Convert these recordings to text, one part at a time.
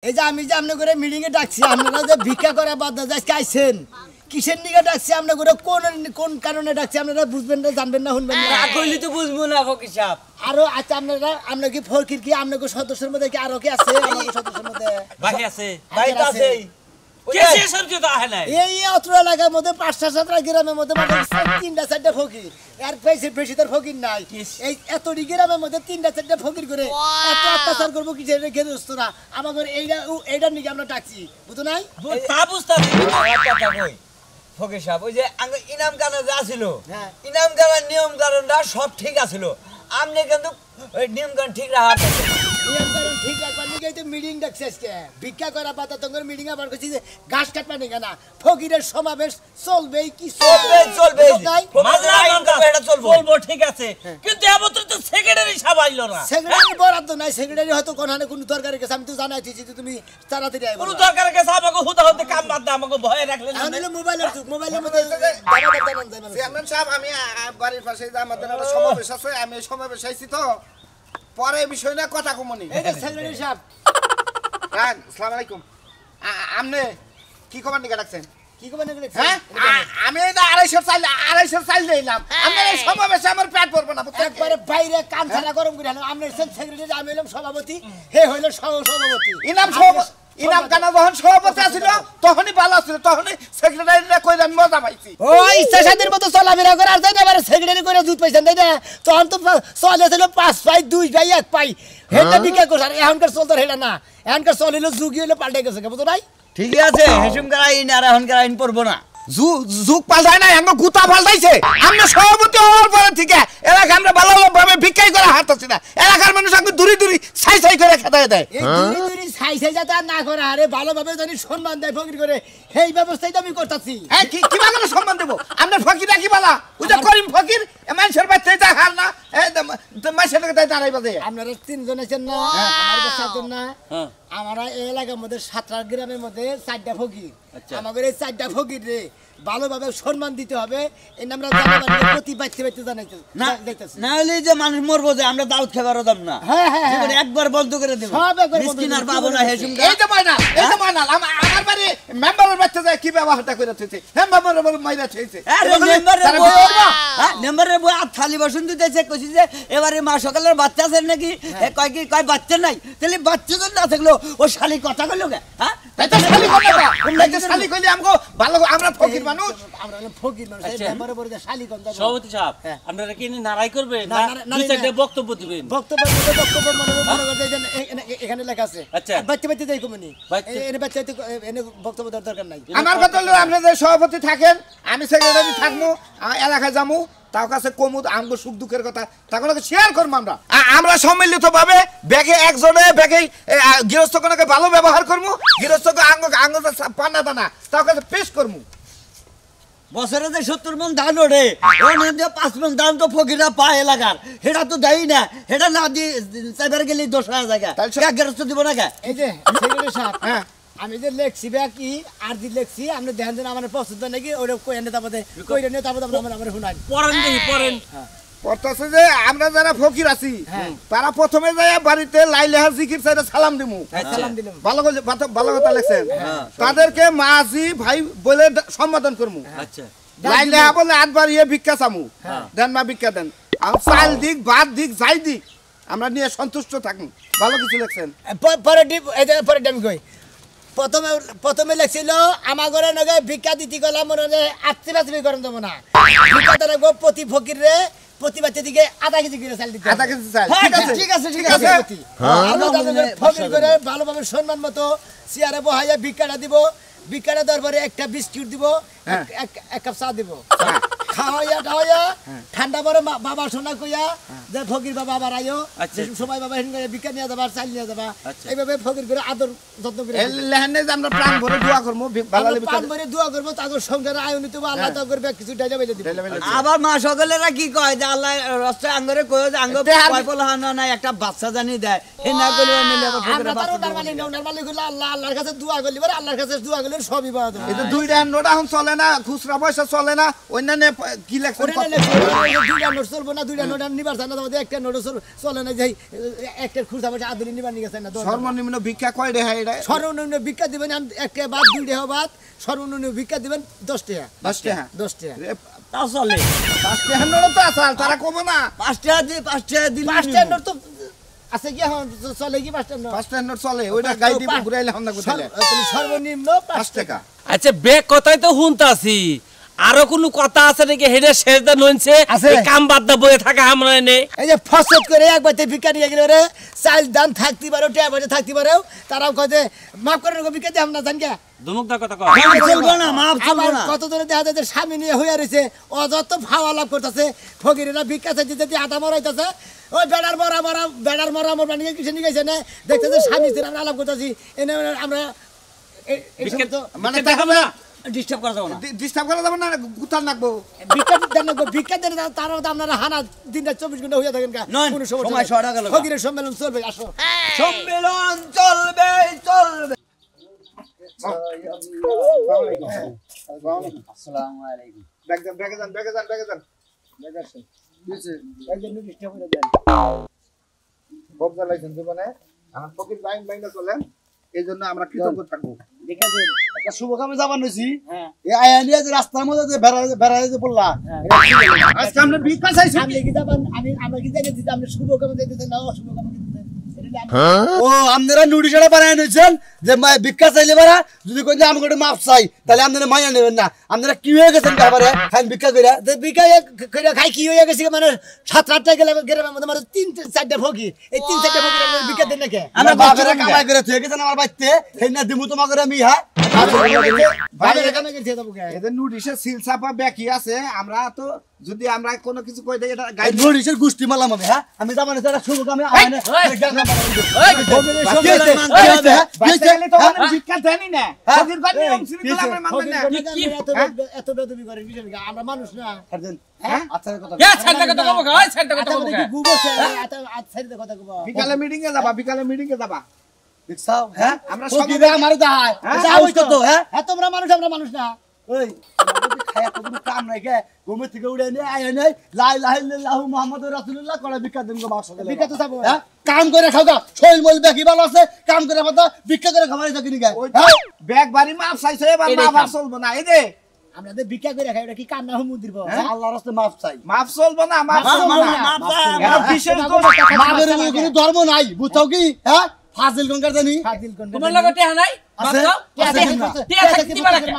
এই যে আমি যে আপনি করে মিটিং এ ডাকছি আপনারা যে ভিক্ষা করা বাদ না আজকে আইছেন কিসের নিকে ডাকছি আপনি করে কোন কারণে ডাকছি আপনারা বুঝবেন না জানবেন না শুনবেন না কইলি তো বুঝবো না ফকির সাহেব আরো আচ্ছা আপনারা কি ফকির কি আপনাকে সদস্যের মধ্যে কি আরো কি আছে আমাদের সদস্যের মধ্যে ভাই আছে ভাই তো আছে কে শেষের কি তো আহে নাই এই অত্র এলাকার মধ্যে ৫-৭ গ্রামের মধ্যে মানে ৩-৪টা ফকির আর বেশি তার ফকির নাই এই এতটি গ্রামের মধ্যে ৩-৪টা ফকির করে এত অত্যাচার করবো কি রেখে দোস্ত না আমাদের এইটার নিকে আমরা ডাকছি বুঝো নাই তা বুঝতে কথা কই ফকির সাহেব ওই যে ইনাম গানা যা ছিল ইনাম গানার নিয়ম কারণটা সব ঠিক আছিল আপনি কিন্তু ওই নিয়ম গান ঠিক রাখার ঠিক রাখবার নিকে তো মিটিং ডাকছে আজকে ভিক্ষা করা পাতা তোমার মিটিং আবার কইছি যে ঘাস কাটবা নিকে না ফকিরের সমাবেশ চলবে কি চলবে এটা চলবো ঠিক আছে কিন্তু এবছর তো সেক্রেটারি সাহেব আইলো না সেক্রেটারি বরাদ্দ নাই সেক্রেটারি হয়তো কোন দরকারের কাছে আমি তো জানাইছি যে তুমি তাড়াতাড়ি আইবা কোন দরকারের কাছে আমাকে হুদা হতে কাম বাদ দা আমাকে ভয় রাখলেন না আমি মোবাইলের মধ্যে চেয়ারম্যান সাহেব আমি বাড়ির পাশে যে আমাদের একটা সমাবেশ আছে আমি সমাবেশ আইছি তো পরে বিষয় না কথা কমনি এই যে সেক্রেটারি সাহেব আসসালামু আলাইকুম আপনি কি কমান্ড নিয়ে ডাকছেন কি কমান্ড নিয়ে হ্যাঁ আমি এটা 250 চাইল দিলাম আমার এই সমাবেশে আমার পেট ভরবে না একবারে বাইরে কান ছাড়া গরম করে আনো আমরা সেক্রেটারি আমি হলাম সভাপতি হে হইল সভাপতি ইনাম কানা যখন সভাপতি আছিল তখনই ভালো ছিল তখনই সেক্রেটারিরা কইরা মজা পাইছি ও ইচ্ছা শান্তির মতো চলাফেরা করে আর যাই না এবারে সেক্রেটারি করে দুধ পাইছেন তাই না তখন তো চলে ছিল 5 পাই 2 পাই 1 পাই হেটা বিক্রি করছ আর এখনকার চলতো হেটা না এখনকার চলিল যুগই হইলো পাল্টে গেছে বুঝো নাই ঠিক আছে হেসুমকার আইন আর এখনকার আইন পড়বো না যুগ পাল্টায় না আমরা গুতা পাল্টাইছে আমরা সভাপতি হওয়ার পরে থেকে এলাকা আমরা ভালোভাবে ভিক্ষাই করে হাঁটতেছি না এলাকার মানুষ আমাকে দূরি ছাই করে খেতায় দেয় এই দূরি ছাই যাতে না করে আরে ভালোভাবে জানি সম্মান দেয় ফকির করে সেই ব্যবস্থাই তো আমি করতেছি হ্যাঁ কিভাবে সম্মান দেব আমরা ফকির কি বলা ওই যে করিম ফকির মানুষের বাচ্চা যা হার না মানুষের তাই দাঁড়াই বাজে আপনারা তিনজন আছেন না আমার কাছে আছেন না আমরা এই এলাকার মধ্যে ৭ গ্রামের মধ্যে 4টা ফকির আমাদের এই 4টা ফকির রে ভালোভাবে সম্মান দিতে হবে এই আমরা জানাবার প্রতি বাইতে জানাইতেছি না হলে যে মানুষ মরবো যে আমরা দাউদ খাবারও দাম না হ্যাঁ একবার বন্ধ করে দেব সব একবার মিসকিন আর পাবো না হেসুমকা এই যে মাইনা আমার বাড়ি মেম্বারের বাচ্চা যায় কি ব্যবহারটা করে থইছে হ্যাঁ মেম্বারের মাইরা থইছে আরে মেম্বারের বই আর থালি বসুন দিতেছে কইছি যে এবারে মা সকালের বাচ্চা আছে নাকি কয় বাচ্চা নাই তাহলে বাচ্চা যদি না থাকলো ও শালি কথা কইলো কে হ্যাঁ এটা শালি কথা না তোমরা শালি কইলে আমগো ভালো আমরা ফকির মানুষ আমরা ফকির মানুষ এই মেম্বারের পরে শালি কোন দাও সভাপতি সাহেব আপনারা কি নারাই করবেন না দুই চারটা বক্তব্য দিবেন বক্তব্য মনে এখানে লেখা আছে বাচ্চা যাই কমনি এনে বাচ্চা এনে বক্তব্য দরকার নাই আমার কথা হলো আপনাদের সভাপতি থাকেন আমি সেক্রেটারি থাকবো এলাকায় যাবো তার কাছে কমুদ আমগো সুখ দুঃখের কথা তখন শেয়ার করবো আমরা সম্মিলিত ভাবে ব্যাগে একজনে ব্যাগে গৃহস্থকে ভালো ব্যবহার করবো গৃহস্থকে আঙ্গ পানা দানা তার কাছে পেশ করবো বছরে যে 70 মন ধান ওঠে ও নিয়ে 5 মন ধান তো ফকিরা পায় এলাকার সেটা তো দেয় না সেটা না দিয়ে চাইবার গেলে 10,000 টাকা তাহলে গৃহস্থ দিব না কে এই যে সেক্রেটারি সাহেব আমি যে লেখছি কি আর দি লেখছি আপনি দেখেন যে আমার পছন্দ নাকি ওটা কই এনে তারপরে আমরা শুনাই পড়েন পড়তাছে যে আমরা যারা ফকির আছি তারা প্রথমে যায় বাড়িতে লাইলাহা জিকির চাইতে সালাম দিমু ভালো কথা লেখছেন তাদেরকে মাঝি ভাই বলে সম্বোধন করমু লাইলাহা বলে 8 বার ভিক্ষা চামু দেন মা ভিক্ষা দেন আর চাল দিক ভাত দিক যাই দিক আমরা নিয়ে সন্তুষ্ট থাকমু ভালো কিছু লেখছেন পরে আমি কই প্রথমে লেখছিল আমার ঘরে নগে ভিক্ষা দিতে গেলাম মনে আত্মীয় করেন দেবো না ভিক্ষা তারা প্রতি ফকির রে প্রতি বাচ্চা দিকে আধা কেজি করে চাল দিতে ঠিক আছে ফকির করে ভালোভাবে সম্মান মতো চেয়ারে বহাইয়া ভিক্ষাটা দিব ভিক্ষাটা দরবারে একটা বিস্কুট দিব এক কাপ চা দিব খাওয়াইয়া ঠান্ডা পরে বাবা শোনা কইয়া যে ফকির বাবা আবার আইও সময় বাবা ভিক্ষা নিয়ে যাবা চাল নিয়ে যাবা এইভাবে ফকির করে আদর যত্ন করে আমরা প্রাণ ভরে দোয়া করবো প্রাণ ভরে দোয়া করবো তাদের সংসারে আয়নিত আল্লাহ তো করবে কিছু ডাইজা বাইলে দিবে আবার মা সকলেরা কি কয় যে আল্লাহ রাস্তায় আঙ্গরে কয় যে আঙ্গ পয়পল হানা নাই একটা বাচ্চা জানি দেয় হে না কইলে মিলে আবার ফকিরের বাচ্চা নরমালি কইলা আল্লাহর কাছে দোয়া করলি আল্লাহর কাছে দোয়া করলে সবই পাওয়া যাবে এই তো 2 টাকা নোট এখন চলে না খুচরা পয়সা চলে না অন্যান্য কি লেখছেন ওটা না দুইটা নোট চলবো না, দুইটা নোট নিবার চায় না, তোমাদের একটা নোট চলে না, যাই একটা খুচরা পয়সা আদলি নিবার নিয়ে গেছে না। সর্বনিম্ন ভিক্ষা কয় টাকা এটা? সর্বনিম্ন ভিক্ষা দিবেন একটা বাদ, 2 টাকা বাদ, সর্বনিম্ন ভিক্ষা দিবেন 10 টাকা। 10 টাকা 10 টাকা তাও চলে 5 টাকা নোট তো আছে, তারা কমে না। 5 টাকা দিয়ে 5 টাকা দিলে 5 টাকা নোট তো আছে কি, এখন চলে কি 5 টাকা নোট? 5 টাকা নোট চলে, ওইটা গাই দিব ঘুরাইলে হন না কোথায়। সর্বনিম্ন 5 টাকা। আচ্ছা বেগ কথাই তো শুনতাছি, আরো কোনো কথা আছে নাকি? হেডে শেষ দা নইছে আছে। এই কাম বাদ দা বয়ে থাকা আমরা নেই। এই যে ফসদ করে একবারতে ভিক্ষা নিয়ে গেলে রে, চাল দান থাকতে পারো, টাকা পয়সা থাকতে পারো, তারাও কয় যে মাফ করে রাখো, ভিক্ষা দিয়ে আমরা জানি কে দুমুকদা কথা কয়। মাপ চলবে না, মাপ চলবে না। কত ধরে দেখা যায় যে স্বামী নিয়ে হইয়া রয়েছে, অযত ফাওয়া লাভ করতেছে, ফকিরেরা ভিক্ষা চাইতে চাইতে আটা মরাইতেছে, ওই বেড়ার মরা আমার বানিয়ে কিছু নিয়ে গেছে না, দেখতেছে স্বামী স্ত্রী আমরা আলাপ করতেছি, এনে আমরা মানে দেখা না ডিস্টার্ব করা যাবে না। ডিস্টার্ব করা যাবে না, গুতাল নাকবো। ভিক্ষা দেন, তারা তো আপনারা হানা 3-24 ঘন্টা হইয়া থাকেন, নয়, কোনো সময় সমস্যা শর্ট হয়ে গেল। ফকিরের সম্মেলন চলবে, আসো। সম্মেলন চলবে চলবে। আসসালামু আলাইকুম। ব্যাগে যান। খুব জ্বালাইছেন জীবনে, আমার ফকির লাইন বাইনা চলেন, এই জন্য আমরা কৃতজ্ঞ থাকবো। একটা শুভ কামে যাবার নইছি, এই আয়া নিয়ে যে রাস্তার মধ্যে যে বেড়ায় যে পড়লা, আজকে আমরা ভিক্ষা চাইছি। আমরা কি জানি দিতে, আমরা শুভ কামে দিতে না, অশুভ কামে দিতে। ও আপনারা নুডিশটা বানায় নিয়েছেন যে ভিক্ষা চাইলে পারা, যদি কই যে আমাকে একটু মাপ চাই, তাহলে আপনারা মাইয়া নেবেন না। আপনারা কি হয়ে গেছেন ব্যাপারে খান ভিক্ষা কইরা? ভিক্ষা খাই কি হয়ে গেছে, মানে 7-8টা গ্রামের মধ্যে মানে 3-4টা ফকির, এই 3-4টা ফকির আপনারা ভিক্ষা দেন না কে? আমরা বাপেরা কামাই করে থুয়ে গেছেন আমার বাড়িতে, সেই না দিমু তোমাকে আমি। হ্যাঁ বাইরে কামে গেছে তবু কে? এদের নুডিশে সিলসাপা ব্যাকি আছে, আমরা তো যদি আমরা কোনো কিছু কই দেই এটা গাইড নুডিশের গোষ্ঠী মারলাম আমি। হ্যাঁ আমি যাবার একটা শুভ কামে আয় না। ভিক্ষা দেনি না, ফকির বানি শৃঙ্খলা আমরা মানবেন না। এত বেদবি করেন কিসের লিগা? আমরা মানুষ না। হ্যাঁ আচ্ছা কথা এ ছাড়টা কথা কব কয়, ছাড়টা কথা কব কয়। কথা কব। বিকালে মিটিং এ যাবা দেখছাও? হ্যাঁ আমরা ফকিরে আমার দাহায় সাহস কত? হ্যাঁ তোমরা মানুষ, আমরা মানুষ না। ওই খায়া তো কোনো কাম নাই কে, ঘুমে থেকে উড়ে নিয়ে আয় নাই, লা ইলাহা ইল্লাল্লাহু মুহাম্মাদুর রাসূলুল্লাহ করে ভিক্ষা দেন গো মাশাআল্লাহ। ভিক্ষা তো যাবো। হ্যাঁ কাম করে খাও গা, শরীর মল দেখি ভালো আছে, কাম করে মাথা ভিক্ষা করে খাবারই থাকি নি গায়। হ্যাঁ ব্যাগ বাড়ি মাপ চাইছে, এবার মাপ চলবো না। এই যে আমরা যে ভিক্ষা করে খাই, ওটা কি কান্না হুমুদির বল? আল্লাহর রাস্তায় মাফ চাই। মাপ চলবো না, মাপ চলবো না। মাপ চাই। এরা বিশেষ দোষ মাগের কোনো ধর্ম নাই, বুঝছো কি? হ্যাঁ ফাজিল গঙ্গার জানি ফাজিল কোন তোমার লাগে টেহা নাই? আছে? বাদ আছে কিনা? টিয়া থাকতে দিবা না কে?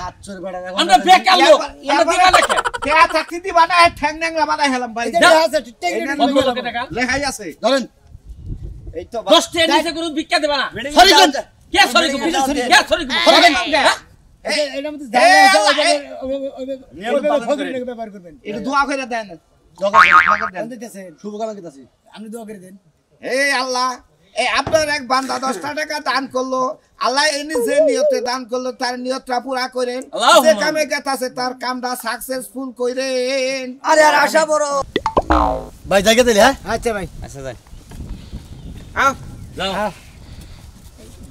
আচ্ছা বেটা দেখো আমরা বেগ আলো, আমরা দিবা না কে? কে থাকতে দিবা না, ঠ্যাং ন্যাংরা বানাই হেলাম ভাই। বন্ধ করে টাকা। লেখাই আছে ধরেন এই তো 10 টাকা নিচে কোনো ভিক্ষা দেবা না। সরি কোন কে সরি কব? কে সরি কব? ব্যবহার করবেন। এটা দোয়া করে দেন। শুভ কামনা কিতাছি। আপনি দোয়া করে দেন। এই আল্লাহ, এই আপনার এক বান্দা 10টা টাকা দান করলো, আল্লাহ এনে যে নিয়তে দান করলো তার নিয়তটা পুরা করেন, যে কামে গেতাছে তার কামটা সাকসেসফুল কইরেন। আরে আর আশা বড় ভাই জায়গা দিলে। হ্যাঁ আচ্ছা ভাই, আচ্ছা যাই। আও যাও।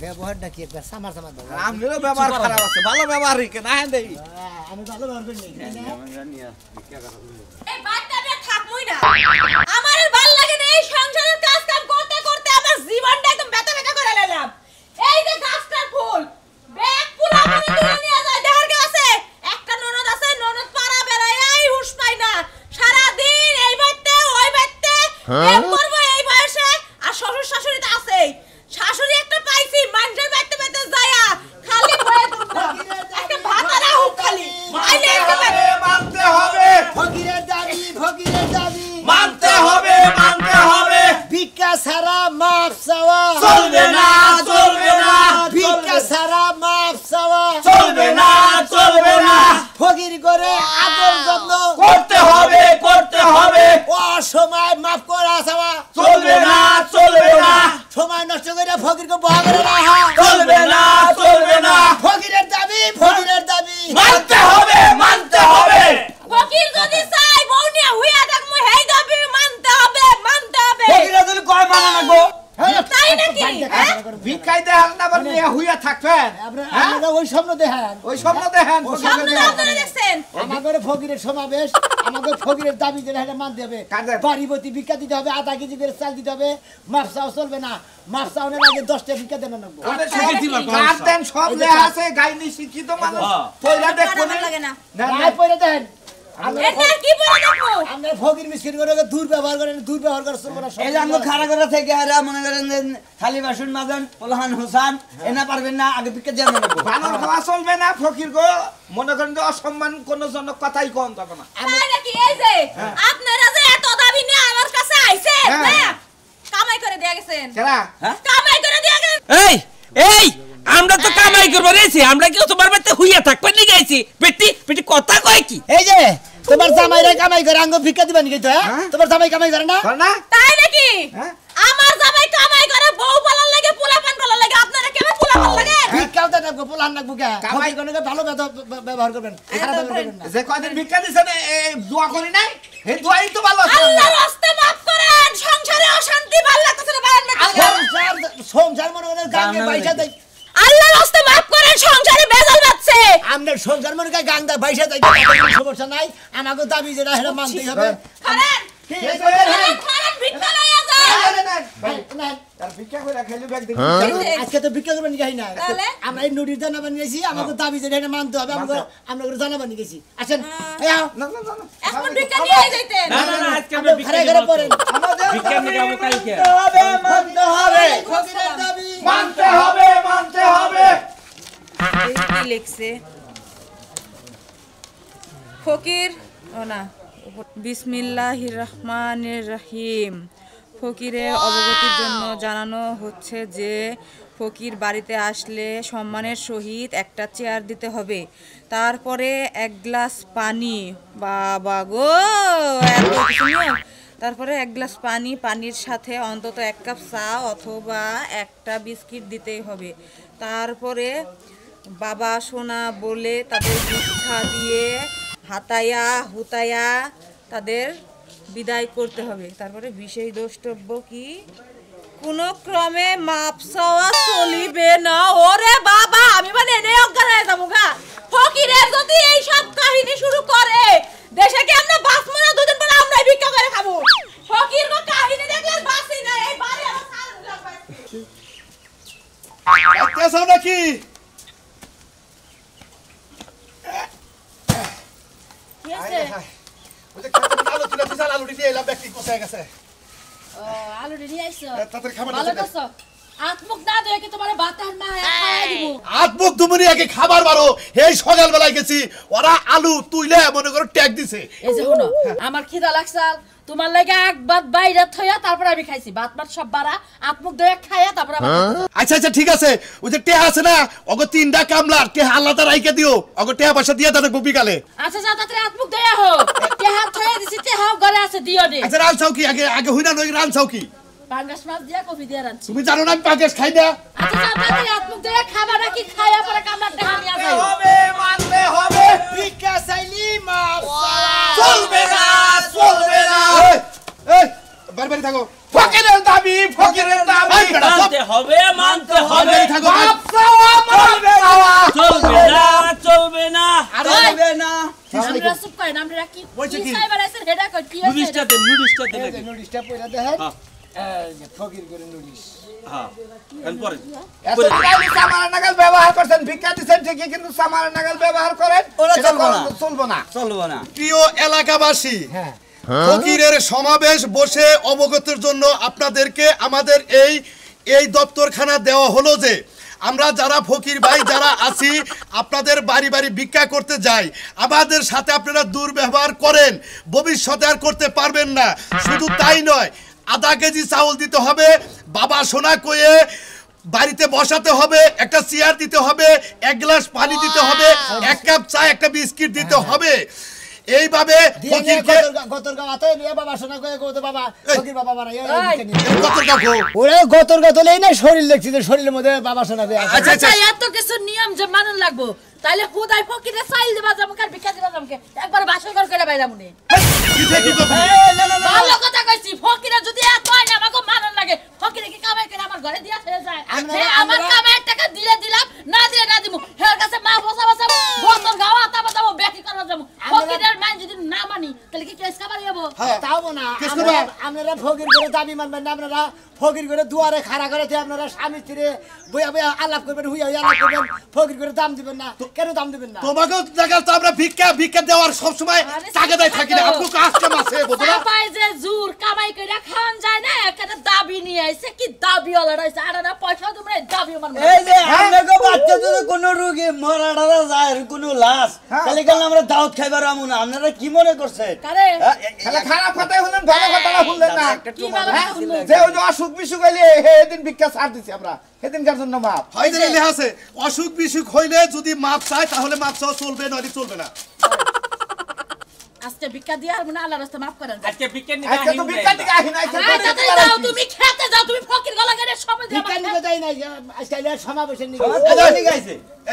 ব্যবহারটা কি একটা সামার দাও। আমনেরও ব্যবহার খারাপ আছে, ভালো ব্যবহার রেখে না দেই। আমি ভালো ব্যবহার করি না। এই বাচ্চাটা থাকমই না। আমার আর ভাল লাগে না এই সংসারের কাজ কাম করতে করতে আমার জীবনটা একদম ব্যথা ব্যথা করে নিলাম। এই যে গাছটার ফুল, ব্যাগ পুরা করে তুলে নিয়ে যায় দেহার কাছে। একটা ননদ আছে, ননদ পাড়া বেড়ায় এই হুঁশ পায় না। সারা দিন এই বাইতে ওই বাইতে এম করব এই বয়সে। আর শ্বশুর শাশুড়ি তো আছেই। শাশুড়ি একটা পাইছি, মানুষের বাইতে বাইতে যায়া খালি হয়ে দুঃখা। একটা ভাতারা হুক খালি। আইলে একেবারে মানতে হবে, ফকিরের দাবি, ফকিরের দাবি। মানতে হবে, মানতে হবে। নিয়ে হুইয়া থাকবেন আপনারা ওই স্বপ্ন দেখেন ওই স্বপ্ন দেখেন স্বপ্ন আপনারা দেখছেন আমাদের ফকিরের সমাবেশ আমাদের ফকিরের দাবি যেটা এটা মানতে হবে কাদের? বাড়িবতী ভিক্ষা দিতে হবে আধা কেজি করে চাল দিতে হবে মাপসাও চলবে না মাপসাওনের আগে 10টা ভিক্ষা দেন না গার্ডেন সব লেখা আছে গাইনি শিক্ষিত মানুষ পয়লা দেখো আমার লাগে না নাই পরে দেন এটা কি বলে দেখো আমরা ফকির মিসকিন করে দুর্ব্যবহার করেন দুর্ব্যবহার করে চলবে না এই যে আমরা খাড়া করে থেকে হারা মনে করেন যে থালি বাসন মাজন পোলাহান হোসান এনা পারবেন না আগে ভিক্ষা দিয়ে নেব বানর খাওয়া চলবে না ফকির গো মনে করেন যে অসম্মান কোন জন্য কথাই কম তবে না তাই নাকি এই যে আপনারা যে এত দাবি নিয়ে আমার কাছে আইছেন না কামাই করে দিয়া গেছেন কেরা কামাই করে দিয়া গেছেন এই এই আমরা তো কামাই করবো রেছি আমরা কি তোমার বাড়িতে হুইয়া থাকবে নি গাইছি পেটি পেটি কথা কয় কি এই যে তোমার জামাইরা কামাই করে আঙ্গ ভিক্ষা দিবেন কি তো তোমার জামাই কামাই করে না না তাই নাকি আমার জামাই কামাই করে বউ পালার লাগে পোলাপান পালার লাগে আপনারা কেমন পোলাপান লাগে ভিক্ষাও তো না পোলান না বুকে কামাই করে ভালো ব্যবহার করবেন খারাপ ব্যবহার করবেন না যে কয়দিন ভিক্ষা দিছেন এই দোয়া করি নাই এই দোয়াই তো ভালো আছে আল্লাহর রাস্তে maaf করেন সংসারে অশান্তি ভাল লাগতেছে না বাইরে সংসার মনে করে গাঙ্গে পয়সা দেয় আল্লাহর রাস্তে maaf করেন সংসারে বেজাল বাজছে আমরা সংসার মনে করে গাঙ্গা পয়সা দেয় সমস্যা নাই আমাকে দাবি যেটা সেটা মানতেই হবে খারেন খারেন ভিক্ষা লইয়া যান আর ভিক্ষা করে খাইলে ব্যাগ দিন আজকে তো ভিক্ষা করবেন গাই না তাহলে? আমরা এই নোটিশ জানাবানি গেছি আমাকে দাবি যেটা এটা মানতে হবে আমরা জানাবানি গেছি আসেন এই আও না না না এখন ভিক্ষা নিয়ে যাইতেন না না না আজকে আমরা ঘরে ঘরে পড়েন আমাদের ভিক্ষা নিয়ে যাবো কালকে মানতে হবে ফকিরের দাবি মানতে হবে মানতে হবে কি লিখছে ফকির ও না বিসমিল্লাহির রহমানির রহিম ফকিরের অবগতির জন্য জানানো হচ্ছে যে ফকির বাড়িতে আসলে সম্মানের সহিত একটা চেয়ার দিতে হবে তারপরে এক গ্লাস পানি বাবা গো এত কিছু নিয়ম। তারপরে এক গ্লাস পানি পানির সাথে অন্তত এক কাপ চা অথবা একটা বিস্কিট দিতেই হবে তারপরে বাবা সোনা বলে তাদের ভিক্ষা দিয়ে হাতায়া হুতায়া তাদের বিদায় করতে হবে তারপরে বিশেষ দ্রষ্টব্য কি কোন ক্রমে মাপ চাওয়া চলিবে না ওরে বাবা আমি মানে এনে অজ্ঞান হয়ে যাবো গা ফকিরের যদি এই সব কাহিনী শুরু করে দেশে কি আমরা বাঁচবো না দুদিন পরে আমরাই ভিক্ষা করে খাবো ফকির গো কাহিনী দেখলে আর বাঁচি না এই বাড়ি আমার আচ্ছা নাকি কি আছে ওই যে খাতা আলু তুলে দিছাল আলু দিয়ে এলাম ব্যক্তি কোথায় গেছে আলু নিয়ে আইছো তাদের খাবার ভালো করছো আত্মুক না দেয় কি তোমার বাতার মা খাওয়াই দিব আত্মক দুমুনি আগে খাবার বারো এই সকাল বেলায় গেছি ওরা আলু তুইলে মনে করো ট্যাগ দিছে এই যে শুনো আমার খিদা লাগছাল তোমার লাগে এক বাত বাইরে থইয়া তারপর আমি খাইছি বাত বাত সব বাড়া আত্মুক দয়া খাইয়া তারপর আচ্ছা আচ্ছা ঠিক আছে ওই যে টেহা আছে না অগো তিনটা কামলার কে আলাদা রাইকে দিও অগো টেহা পয়সা দিয়ে তাদের বিকালে আচ্ছা যা তাতে আত্মুক দয়া হো তেহা থইয়া দিছি তেহা ঘরে আছে দিও দে আচ্ছা রান চাও কি আগে আগে হইনা নই রান চাও কি পাঙ্গাস মাছ দিয়া কফি দিয়া রানছি তুমি জানো না আমি পাকেশ খাই না আচ্ছা যা তাতে আত্মুক দয়া খাবা নাকি খাইয়া পরে কামলা টেহা নিয়া যাই হবে মানতে হবে ভিক্ষা চাইলি মাপ চলবে না চলবে না এই বারবারই থাকো ফকিরের দাবি মানতে হবে বারবারই থাকো বাপ চাওয়া মানবে না চলবে না চলবে না আর হবে না আমরা চুপ করেন আমরা কি কি চাইবার আছে হেডা কই কি নুডিশটা দেন নুডিশটা দেন আগে। নোটিশটা পড়া দেখেন হ্যাঁ। এই যে ফকির করে নোটিশ হ্যাঁ এখন পরে এত টাইলি সামার নাগাল ব্যবহার করছেন ভিক্ষা দিছেন ঠিকই কিন্তু সামার নাগাল ব্যবহার করেন ওরা এটা চলবো না। চলবো না চলবো না প্রিয় এলাকাবাসী হ্যাঁ ফকিরের সমাবেশ বসে অবগতের জন্য আপনাদেরকে আমাদের এই দপ্তরখানা দেওয়া হলো যে আমরা যারা ফকির ভাই যারা আছি আপনাদের বাড়ি বাড়ি ভিক্ষা করতে যাই আমাদের সাথে আপনারা দুর্ব্যবহার করেন ভবিষ্যতে আর করতে পারবেন না শুধু তাই নয় আধা কেজি চাউল দিতে হবে বাবা সোনা কয়ে বাড়িতে বসাতে হবে একটা চেয়ার দিতে হবে এক গ্লাস পানি দিতে হবে এক কাপ চা একটা বিস্কিট দিতে হবে এইভাবে ফকিরকে গতর গাও আতে নিয়ে বাবা শোনা কয়ে কইতো বাবা ফকির বাবা বাড়াই ওরে ওরে গতর গতলেই না শরীর লেখছি যে শরীরের মধ্যে বাবা শোনা দেয় আচ্ছা আচ্ছা আচ্ছা এত কিছু নিয়ম যে মানন লাগবো তাইলে হুদাই ফকিরে চাইল দিবা যামকে আর ভিক্ষা দিবা যামকে একবার বাসর ঘর করে বাইরা মুনি ভালো কথা কইছি ফকিরে যদি এত হয় না আমাকে মানন লাগে ফকিরে কি কামাই করে আমার ঘরে দিয়া ছেড়ে যায় আমরা- আমার কামাইয়ের টাকা দিলে আপনারা ফকির করে দাবি মানবেন না আপনারা ফকির করে দুয়ারে খাড়া করে আপনারা স্বামী স্ত্রী বইয়া বইয়া আলাপ করবেন হুইয়া আলাপ করবেন ফকির করে দাম দিবেন না কেন দাম দিবেন না তোমাকেও দেখা তো আমরা ভিক্ষা দেওয়ার সব সময় তাগাদায় থাকি না আপনি কাজটা মাসে বুঝলা কামাই যে জোর কামাই করে খান যায় না এখানে দাবি নিয়ে আইছে কি দাবি ওলা রইছে আর না পয়সা তোমরা দাবি মানবে এই যে আমাকে বাচ্চা যদি কোনো রোগী মরাড়া যায় কোনো লাশ তাহলে কেন আমরা দাওয়াত খাইবার আমু না আপনারা কি মনে করছেন কারে খালি খারাপ কথাই হলেন ভালো কথাটা শুনলেন না কি ভালো কথা শুনবো? যে ওই যে অসুখ বিসুখ হইলে এদিন ভিক্ষা ছাড় দিছি আমরা সেদিনকার জন্য মাপ হয়তো লেখা আছে অসুখ বিসুখ হইলে যদি মাপ চায় তাহলে মাপ চাও চলবে নইলে চলবে না আজকে ভিক্ষা দিয়ে আর মনে আল্লাহর রাস্তায় মাফ করেন আজকে বিকেল আজকে তো ভিক্ষা দিকে আসি না আজকে আয় তাড়াতাড়ি যাও তুমি খেতে যাও তুমি ফকির গলা কেটে সবাই ভিক্ষা নিতে যাই না আজকে সমাবেশের নিয়ে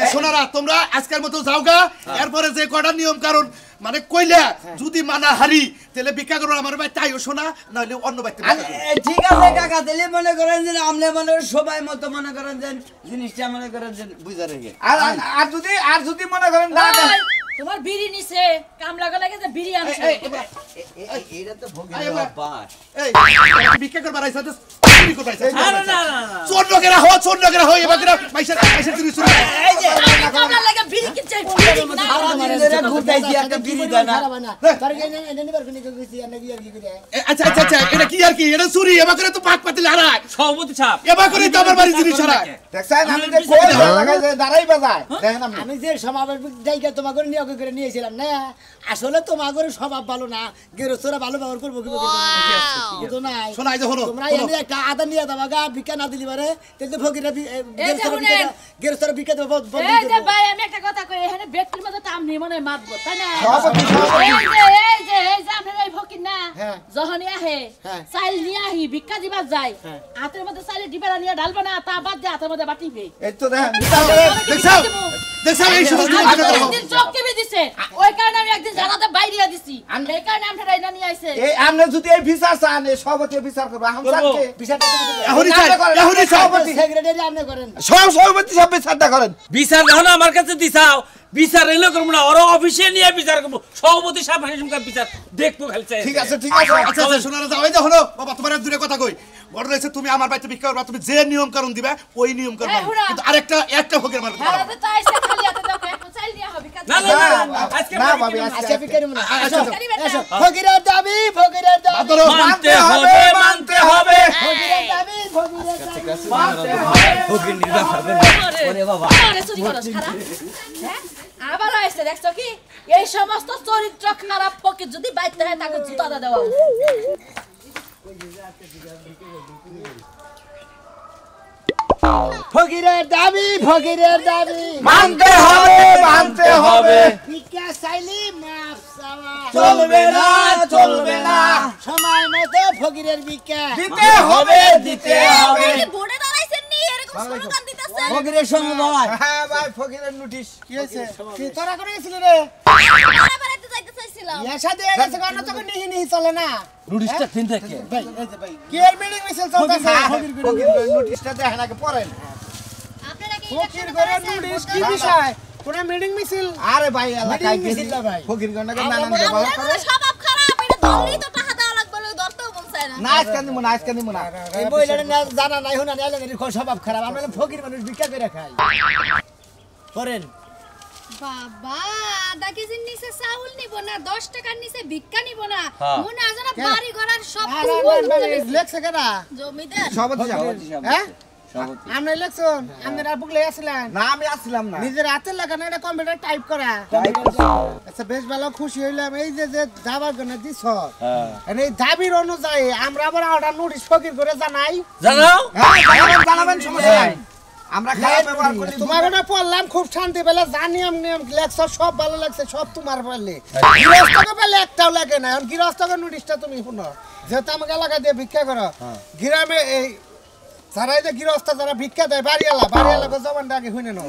সোনারা তোমরা আজকের মতো যাওগা এরপরে যে কটা নিয়ম কারণ মানে কইলা যদি মানা হারি তাহলে ভিক্ষা করো আমার ভাই তাইও শোনা নাহলে অন্য বাইতে ঠিক আছে কাকা তাহলে মনে করেন যে আমলে মনে সবাই মতো মনে করেন যে জিনিসটা মনে করেন যে বুঝা রেখে আর যদি মনে করেন না ওই, তোমার বিড়ি নিছে কাম লাগা লাগে যে বিড়ি আনছে এইটা তো ভোগের বাস এই ভিক্ষা করবার আইছা তো চুরি করবার আইছা না না না চোর লোকেরা হয় এবার পয়সা চুরি চুরি এই যে কাম লাগে বিড়ি কিনছে বিড়ি না এরা ঘুরতাইছি একটা বিড়ি দেয় না তার এনে নিবার কোনি কইছি এনে কি আর কি করে আচ্ছা এটা কি আর কি এটা চুরি এবার করে তো পাক পাতিল হারায় সভাপতি সাহেব এবার করে তো আমার বাড়ি জিনিস হারায় দেখছেন আমি যে কই লাগাই যে দাঁড়াই বাজায় দেখেন আপনি আমি যে সমাবেশ জায়গা তোমাকে নিয়োগ করে নিয়েছিলাম না আসলে তোমাকে স্বভাব ভালো না গেরস্তরা ভালো ব্যবহার করবো কি তো নাই শোনাই যে হলো তোমরা এনে একটা আদা নিয়ে দাও গা ভিক্ষা না দিলি পারে তাহলে ফকিরা গেরস্তরা ভিক্ষা দেবো এই যে ভাই আমি একটা কথা কই এখানে ব্যক্তির মধ্যে টাম নিয়ে মনে মারবো তাই না সভাপতি এই যে আমরা এই ফকির না হ্যাঁ। যখনই আহে হ্যাঁ। চাইল নিয়ে আহি ভিক্ষা দিবার যায় হ্যাঁ। হাতের মধ্যে চাইলে ডিবেলা নিয়ে ঢালবো না তা বাদ দিয়ে হাতের মধ্যে বাটিবে এই তো দেখেন দেখছাও এই সমস্ত একদিন চোখ কেবে দিছে ওই কারণে আমি একদিন জানাতে বাইরে দিছি এই কারণে আমরা রাইনা নিয়ে আইছে এই আপনি যদি এই বিচার চান এই সভাপতি বিচার করবে এখন চাচ্ছে বিচারটা এখনই সভাপতি সেক্রেটারি আপনি করেন সভাপতি সব বিচারটা করেন বিচার যখন আমার কাছে দিছাও বিচার এলো করবো না ওরা অফিসে নিয়ে বিচার করবো সভাপতি সাহেব হাসিমকার বিচার দেখবো খালি চাই ঠিক আছে আচ্ছা শোনারা যাও এই যে হলো বাবা তোমার এক দূরে কথা কই ঘটনা হচ্ছে তুমি আমার বাড়িতে ভিক্ষা করবা তুমি যে নিয়ম কারণ দিবা ওই নিয়ম করবা এই হুড়া। কিন্তু আরেকটা ফকির মারবে হারাতে চাইছে খালি হাতে দাও এখন চাইল নিয়ে হবে কাজ না না না আজকে না বাড়ি ভাবি কেন? আজকে আচ্ছা ভিক্ষা নিব না আচ্ছা এসো ফকিরের দাবি ফকিরের দাবি ধরো মানতে হবে মানতে হবে ফকিরের দাবি ফকিরের দাবি ওরে বাবা আরে চুরি করছ খারাপ হ্যাঁ আবার আইছে দেখছো কি এই সমস্ত চরিত্র খারাপ ফকির যদি বাইতে হয় তাকে জুতা দেওয়া উচিত। ফকিরের দাবি ফকিরের দাবি মানতে হবে ভিক্ষা চাইলি মাপ চাওয়া চলবে না সময় মতো ফকিরের ভিক্ষা দিতে হবে আপনি বোর্ডে দাঁড়াইছেন নি এরকম স্লোগান দিতেছেন ফকিরের সঙ্গে ভাই হ্যাঁ ভাই ফকিরের নোটিশ কি হয়েছে কি তোরা করে গেছিলি রে আমরা বেড়াতে যাইতে চাইছিলাম ইয়াশা দিয়ে গেছে কারণ তোকে নিহি নিহি চলে না নুডিশটা তিন থেকে ভাই এই যে ভাই কি এর মিটিং মিছিল চলতেছে ফকিরের নোটিশটা দেখেন আগে পড়েন আপনারা কি ফকির করে নোটিশ কি বিষয় কোন মিটিং মিছিল আরে ভাই এলাকায় মিটিং মিছিল না ভাই। ফকির গণকে নানান ব্যবহার করে আপনাদের স্বভাব খারাপ এটা ধরলেই তো টাকা দেওয়া লাগবে ওই ধরতেও মন চায় না না আজকে নিব না এই বইলারে না জানা নাই হুনা নাই লাগে স্বভাব খারাপ আমরা ফকির মানুষ ভিক্ষা করে খাই করেন বাবা আধা কেজির নিচে চাউল নিব না 10 টাকার নিচে ভিক্ষা নিব না হ্যাঁ। মনে আছে না বাড়ি ঘরের সব লেখছে কেনা জমিদার সভাপতি হ্যাঁ আমরা ইলেকশন আমরা বুকলে আসলেন না আমি আসছিলাম না নিজের হাতে লাগানো এটা কম্পিউটার টাইপ করা আচ্ছা বেশ ভালো খুশি হইলাম এই যে যে দাবার জন্য দিছ এই দাবির অনুযায়ী আমরা আবার অর্ডার নোটিশ ফকির করে জানাই জানাও জানাবেন সমস্যা নাই আমরা খারাপ ব্যবহার করি তোমার ওটা পড়লাম খুব শান্তি পেলে যা নিয়ম নিয়ম লেখছ সব ভালো লাগছে সব তোমার পারলে গৃহস্থকে পেলে একটাও লাগে না এখন গৃহস্থকে নোটিশটা তুমি শুনো যেহেতু আমাকে এলাকা দিয়ে ভিক্ষা করো গ্রামে এই যারা এই যে গৃহস্থ যারা ভিক্ষা দেয় বাড়িওয়ালাকে জবানটা আগে শুনে নাও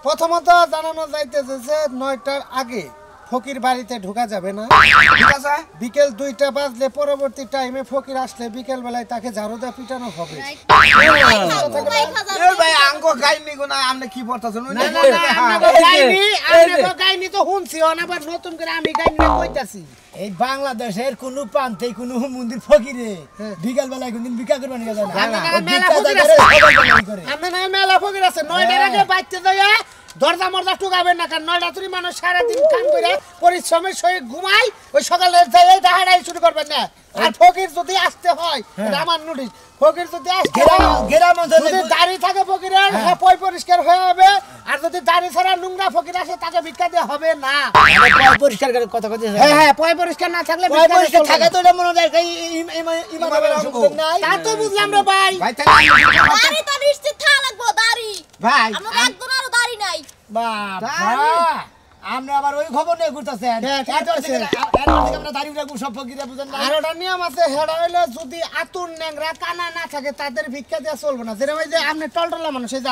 প্রথমত জানানো যাইতেছে যে 9টার আগে ফকির বাড়িতে ঢোকা যাবে না। ঠিক আছে বিকেল 2টা বাজলে পরবর্তী টাইমে ফকির আসলে বিকেল বেলায় তাকে ঝাড়ু দিয়ে পিটানো হবে। এ ভাই আঙ্গো গাইনি গো না আপনি কি পড়তাছেন না না না আমনে গাইনি তো শুনছি অনাবার নতুন করে আমি গাইনি কইতাছি। এই বাংলাদেশের কোন প্রান্তে কোন মন্দির ফকিরে বিকাল বেলায় কোনদিন ভিক্ষা করবে না জানা আমরা না মেলা ফকির আছে 9টার আগে বাইতে যায়া দরজা মরজা টুকাবেন না, কারণ 9টা তুই মানুষ সারাদিন কাম করে পরিশ্রমের সহিত ঘুমাই, ওই সকালে যাই ডাহাডাই শুরু করবেন না। আর ফকির যদি আসতে হয় এটা আমার নোটিশ, ফকির যদি আসতে যদি দাড়ি থাকে ফকিরের পয় পরিষ্কার হয়ে হবে, আর যদি দাড়ি ছাড়া নোংরা ফকির আসে তাকে ভিক্ষা দেওয়া হবে না। পরিষ্কার করে কথা কথা হ্যাঁ পয় পরিষ্কার না থাকলে থাকে তো এটা মনে হয় তা তো বুঝলাম রে ভাই। দাড়ি তো নিশ্চিত থাকা লাগবো, দাড়ি ভাই আমার একদম আরো দাড়ি নাই। বাবা আমরা আবার ওই খবর নিয়ে ঘুরতেছেন আমরা দাঁড়িয়ে রাখবো সব ফকিরা বুঝেন না। আর ওটা নিয়ম আছে, হেডা হইলে যদি আতুর ন্যাংরা কানা না থাকে তাদের ভিক্ষা দেওয়া চলবে না। যেরকম এই যে আপনি টলটলা মানুষ এই যে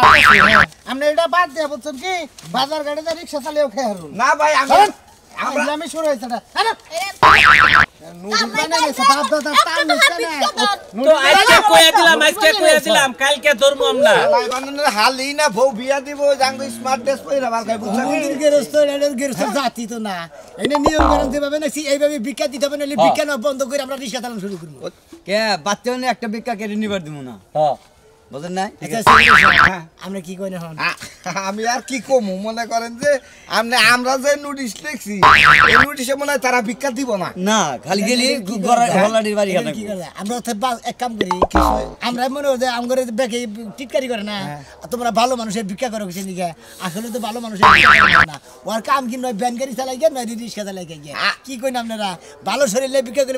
আপনি এটা বাদ দিয়ে বলছেন কি বাজার গাড়িতে রিক্সা চালিয়েও খেয়ে হারুন না ভাই আমি শুরু হয়েছে না। তো আজকে কইয়া দিলাম কালকে ধর্ম আমরা ভাই বানানোর হালই না বউ বিয়া দিব জাঙ্গো স্মার্ট ড্রেস পরে মার খাই বুঝছেন মন্দির গেরস্ত গেরস্ত জাতি তো না, এনে নিয়ম কানুন যেভাবে না এইভাবে ভিক্ষা দিতে হবে, নাহলে ভিক্ষা না বন্ধ করে আমরা রিক্সা চালানো শুরু করবো। কে বাচ্চা হলে একটা ভিক্ষা কেটে নিবার দিব না, বুঝেন না? আমরা কি কই না হন আমি আর কি কমু মনে করেন যে আমরা যে নোটিশ লিখছি এই নোটিশে মনে হয় তারা ভিক্ষা দিব না। না খালি গেলি গলাডির বাড়ি কি করে আমরা এক কাম করি, আমরা মনে হয় যে আমগরে ব্যাকে টিটকারি করে না, তোমরা ভালো মানুষের ভিক্ষা করো কিছু দিকে, আসলে তো ভালো মানুষের ভিক্ষা করে না, ওর কাম কি নয় ব্যান গাড়ি চালাই গিয়ে নয় রিক্সা চালাই গিয়ে, কি কই না আপনারা ভালো শরীরে ভিক্ষা করে